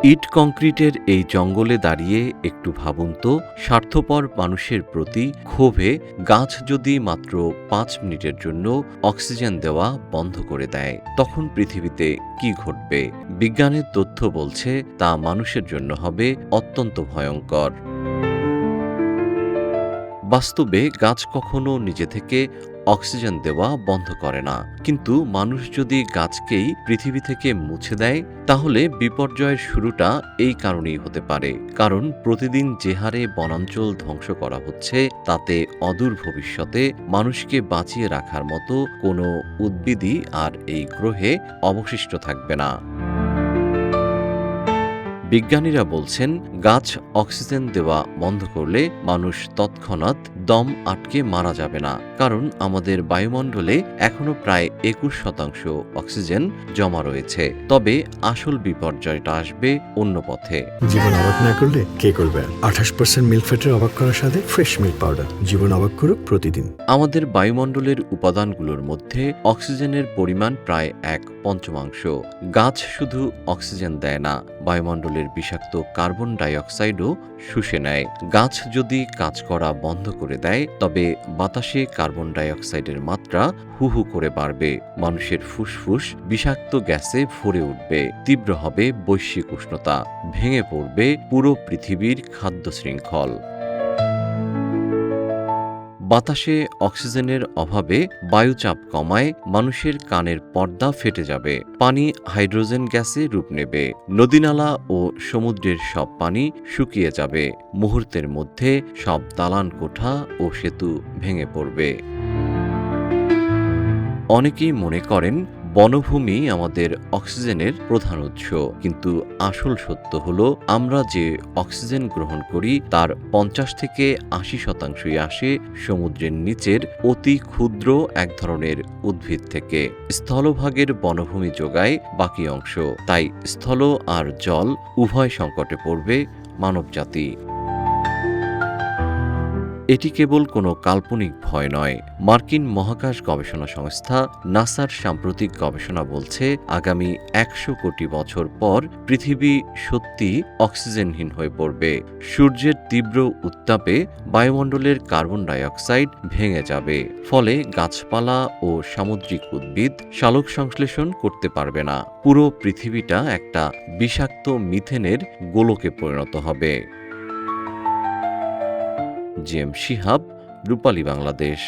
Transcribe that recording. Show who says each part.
Speaker 1: ইট কংক্রিটের এই জঙ্গলে দাঁড়িয়ে একটু ভাবুন তো, স্বার্থপর মানুষের প্রতি ক্ষোভে গাছ যদি মাত্র 5 মিনিটের জন্য অক্সিজেন দেওয়া বন্ধ করে দেয়, তখন পৃথিবীতে কি ঘটবে? বিজ্ঞানের তথ্য বলছে তা মানুষের জন্য হবে অত্যন্ত ভয়ঙ্কর। বাস্তবে গাছ কখনো নিজে থেকে অক্সিজেন দেওয়া বন্ধ করে না, কিন্তু মানুষ যদি গাছকেই পৃথিবী থেকে মুছে দেয়, তাহলে বিপর্যয়ের শুরুটা এই কারণেই হতে পারে। কারণ প্রতিদিন যে হারে বনাঞ্চল ধ্বংস করা হচ্ছে, তাতে অদূর ভবিষ্যতে মানুষকে বাঁচিয়ে রাখার মতো কোনো উদ্ভিদই আর এই গ্রহে অবশিষ্ট থাকবে না। বিজ্ঞানীরা বলছেন, গাছ অক্সিজেন দেওয়া বন্ধ করলে মানুষ তৎক্ষণাৎ দম আটকে মারা যাবে না, কারণ আমাদের বায়ুমণ্ডলে এখনো প্রায় 21% অক্সিজেন জমা রয়েছে। তবে আসল বিপর্যয়টা আসবে অন্য পথে।
Speaker 2: জীবন অবাক না করলে কে করবে? 28% মিল্ক ফ্যাটের অবাক করার সাথে ফ্রেশ মিল্ক পাউডার। জীবন অবাক করুক প্রতিদিন।
Speaker 1: আমাদের বায়ুমণ্ডলের উপাদানগুলোর মধ্যে অক্সিজেনের পরিমাণ প্রায় 1/5। গাছ শুধু অক্সিজেন দেয় না, বায়ুমণ্ডলের বিষাক্ত কার্বন ডাই অক্সাইডও শুষে নেয়। গাছ যদি কাজ করা বন্ধ করে দেয়, তবে বাতাসে কার্বন ডাই অক্সাইডের মাত্রা হু হু করে বাড়বে, মানুষের ফুসফুস বিষাক্ত গ্যাসে ভরে উঠবে, তীব্র হবে বৈশ্বিক উষ্ণতা, ভেঙে পড়বে পুরো পৃথিবীর খাদ্য শৃঙ্খল। বাতাসে অক্সিজেনের অভাবে বায়ুচাপ কমায় মানুষের কানের পর্দা ফেটে যাবে, পানি হাইড্রোজেন গ্যাসে রূপ নেবে, নদীনালা ও সমুদ্রের সব পানি শুকিয়ে যাবে, মুহূর্তের মধ্যে সব দালান কোঠা ও সেতু ভেঙে পড়বে। অনেকেই মনে করেন বনভূমি আমাদের অক্সিজেনের প্রধান উৎস, কিন্তু আসল সত্য হলো, আমরা যে অক্সিজেন গ্রহণ করি তার 50 থেকে 80% আসে সমুদ্রের নিচের অতি ক্ষুদ্র এক ধরনের উদ্ভিদ থেকে। স্থলভাগের বনভূমি যোগায় বাকি অংশ, তাই স্থল আর জল উভয় সংকটে পড়বে মানবজাতি। এটি কেবল কোনো কাল্পনিক ভয় নয়। মার্কিন মহাকাশ গবেষণা সংস্থা নাসার সাম্প্রতিক গবেষণা বলছে, আগামী 100 কোটি বছর পর পৃথিবী সত্যি অক্সিজেনহীন হয়ে পড়বে। সূর্যের তীব্র উত্তাপে বায়ুমণ্ডলের কার্বন ডাই অক্সাইড ভেঙে যাবে, ফলে গাছপালা ও সামুদ্রিক উদ্ভিদ সালোক সংশ্লেষণ করতে পারবে না। পুরো পৃথিবীটা একটা বিষাক্ত মিথেনের গোলকে পরিণত হবে। জি এম শিহাব, রূপালী বাংলাদেশ।